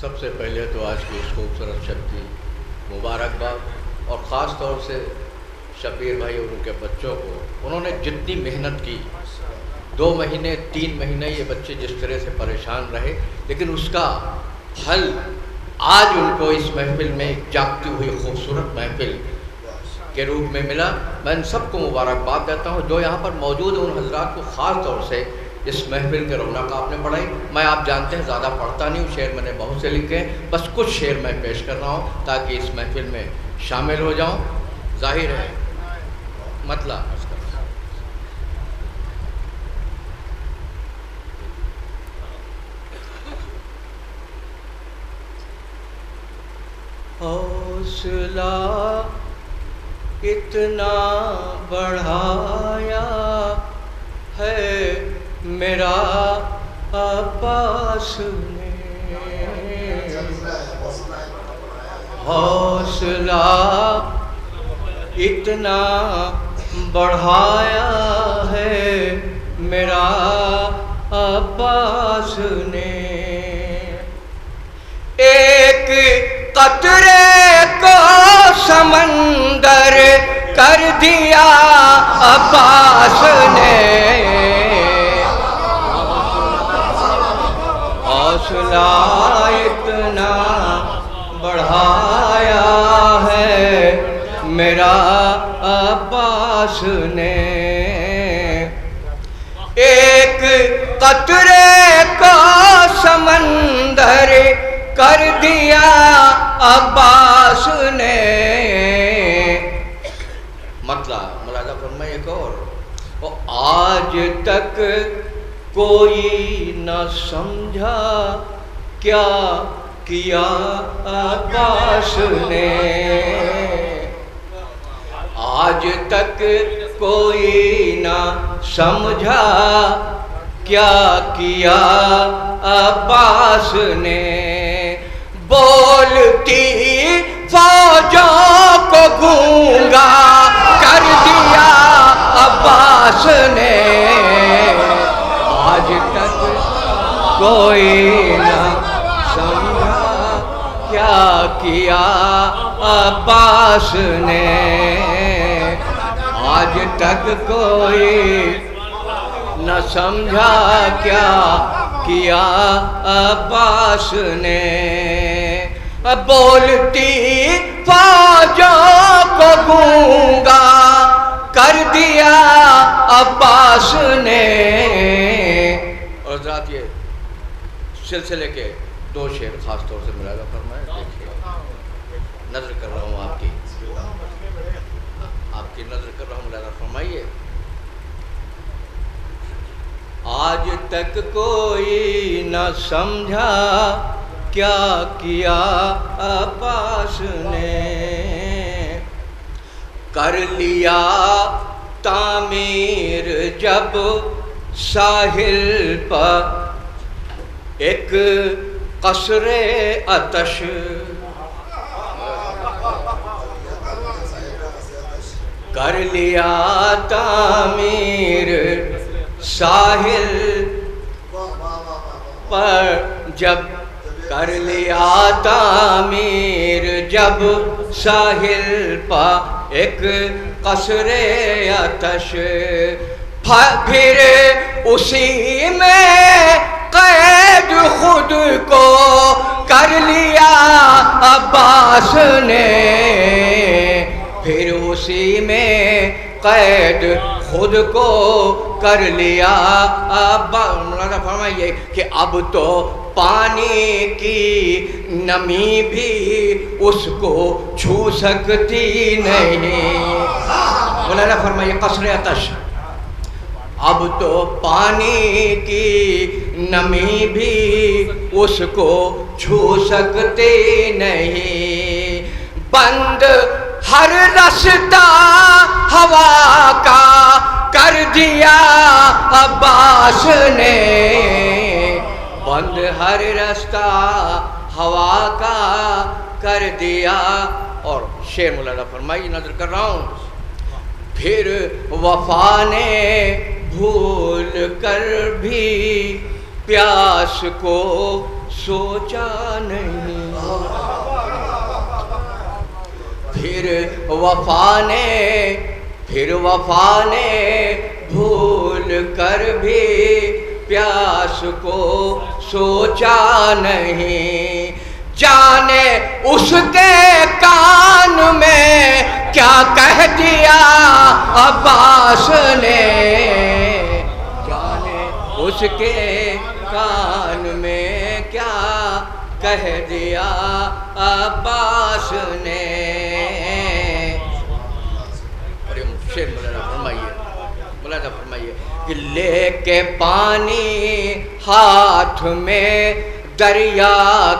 سب سے پہلے تو آج کی اس خوبصورت شب کی مبارکباد، اور خاص طور سے شبیر بھائی اور ان کے بچوں کو، انہوں نے جتنی محنت کی، 2 مہینے 3 مہینے یہ بچے جس طرح سے پریشان رہے، لیکن اس کا حل آج ان کو اس محفل میں ایک جاگتی ہوئی خوبصورت محفل کے روپ میں ملا۔ میں ان سب کو مبارکباد دیتا ہوں جو یہاں پر موجود ہیں، ان حضرات کو خاص طور سے اس محفل کے رونق آپ نے بڑھائی۔ میں آپ جانتے ہیں زیادہ پڑھتا نہیں ہوں، شعر میں نے بہت سے لکھے ہیں، بس کچھ شعر میں پیش کر رہا ہوں تاکہ اس محفل میں شامل ہو جاؤں۔ ظاہر ہے مطلب حوصلہ اتنا بڑھایا ہے میرا عباس نے، حوصلہ اتنا بڑھایا ہے میرا عباس نے، ایک قطرے کو سمندر کر دیا عباس نے، حوصلہ اتنا بڑھایا ہے میرا عباس نے، ایک قطرے کو سمندر کر دیا عباس نے۔ مطلب ملاحظہ فرمائے ایک اور، آج تک کوئی نہ سمجھا کیا کیا عباس نے، آج تک کوئی نہ سمجھا کیا کیا عباس نے، بولتی فوجوں کو گونگا کر دیا عباس نے، آج تک کوئی نہ سمجھا کیا کیا عباس نے، آج تک کوئی نہ سمجھا کیا عباس نے، بولتی فوجوں کو گونگا کر دیا عباس نے۔ اور حضرات یہ سلسلے کے 2 شعر خاص طور سے ملاحظہ فرمائیں، دیکھیے نظر کر رہا ہوں آپ کی نظر کر رہا ہوں، ملاحظہ فرمائیے۔ آج تک کوئی نہ سمجھا کیا کیا عباس نے، کر لیا تعمیر جب ساحل پر ایک قصر آتش، کر لیا تعمیر ساحل پر جب، کر لیا تعمیر جب ساحل پر ایک قصر آتش، پھر اسی میں قید خود کو کر لیا عباس نے، پھر اسی میں قید خود کو کر لیا مولانا فرمائیے کہ اب تو پانی کی نمی بھی اس کو چھو سکتی نہیں، مولانا فرمائیے قصر آتش، اب تو پانی کی نمی بھی اس کو چھو سکتی نہیں، بند ہر رستہ ہوا کا کر دیا عباس نے، بند ہر رستہ ہوا کا کر دیا۔ اور شعر مولانا فرمائی نظر کر رہا ہوں، پھر وفا نے بھول کر بھی پیاس کو سوچا نہیں، پھر وفا نے بھول کر بھی پیاس کو سوچا نہیں، جانے اس کے کان میں کیا کہہ دیا عباس نے، جانے اس کے کان میں کیا کہہ دیا عباس نے۔ اور یہ شعر مولانا فرمائیے کہ لے کے پانی ہاتھ میں دریا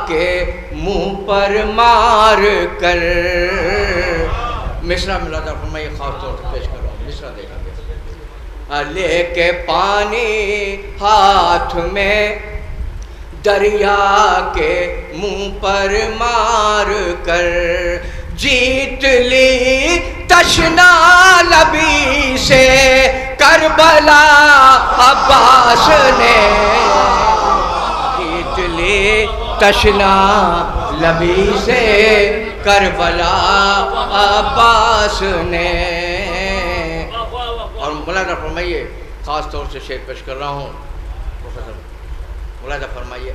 کے منہ پر مار کر، مصرع مولانا فرمائیے، خاص طور سے پیش کر رہا ہوں، مصرع دیکھیں گے۔ لے کے پانی ہاتھ میں دریا کے منہ پر مار کر، جیت لی تشنا لبی سے کربلا عباس نے، جیت لی تشنا لبی سے کربلا عباس نے۔ اور مولانا فرمائیے، خاص طور سے شعر پیش کر رہا ہوں، مولانا فرمائیے،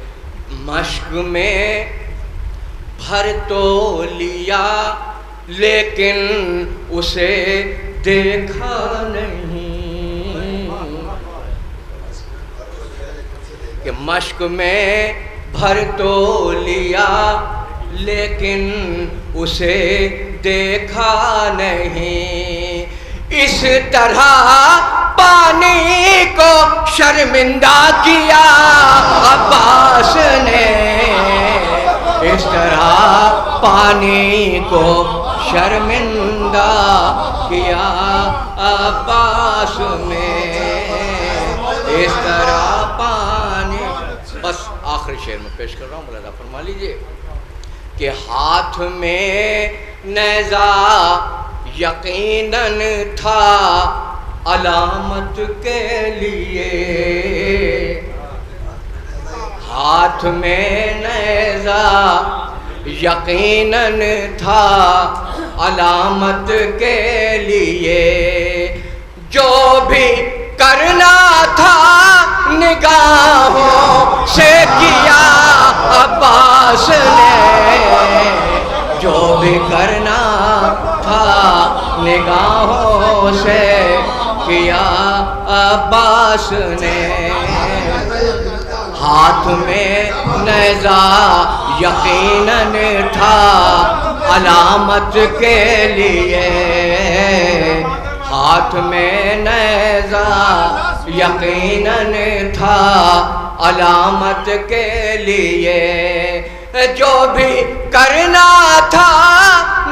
مشق میں بھر تو لیا لیکن اسے دیکھا نہیں، کہ مشق میں بھر تو لیا لیکن اسے دیکھا نہیں، اس طرح پانی کو شرمندہ کیا عباس نے، اس طرح پانی کو شرمندہ کیا عباس نے، اس طرح پانی۔ بس آخری شعر میں پیش کر رہا ہوں، مولانا فرما لیجئے کہ ہاتھ میں نیزہ یقیناً تھا علامت کے لیے، ہاتھ میں نیزہ یقیناً تھا علامت کے لیے، جو بھی کرنا تھا نگاہوں سے کیا عباس نے، جو بھی کرنا تھا نگاہوں سے کیا عباس نے، ہاتھ میں نیزہ یقیناً تھا علامت کے لیے، ہاتھ میں نیزہ یقیناً تھا علامت کے لیے، جو بھی کرنا تھا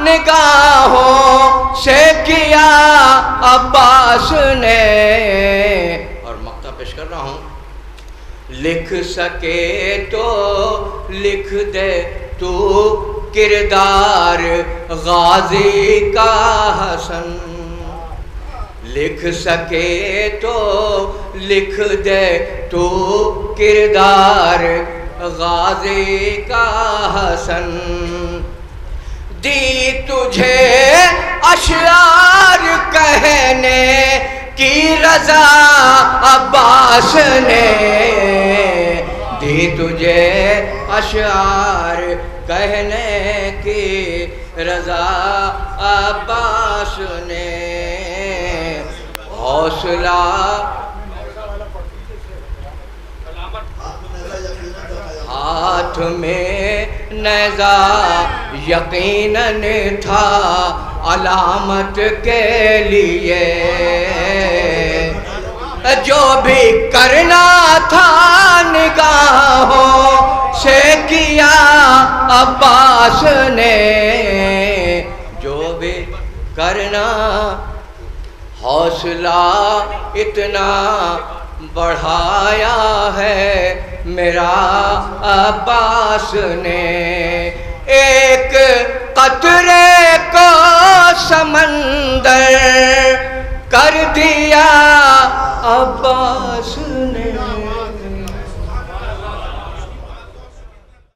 نگاہوں سے کیا عباس نے۔ اور مقطع پیش کر رہا ہوں، لکھ سکے تو لکھ دے تو کردار غازی کا حسن، لکھ سکے تو لکھ دے تو کردار غازی کا حسن، دی تجھے اشعار کہنے کی رضا عباس نے، دی تجھے اشعار کہنے کی رضا عباس نے، حوصلہ ہاتھ میں نیزہ یقیناً تھا علامت کے لیے، جو بھی کرنا تھا نگاہوں سے کیا عباس نے، جو بھی کرنا، حوصلہ اتنا بڑھایا ہے میرا عباس نے، ایک قطرے کو سمندر کر دیا عباس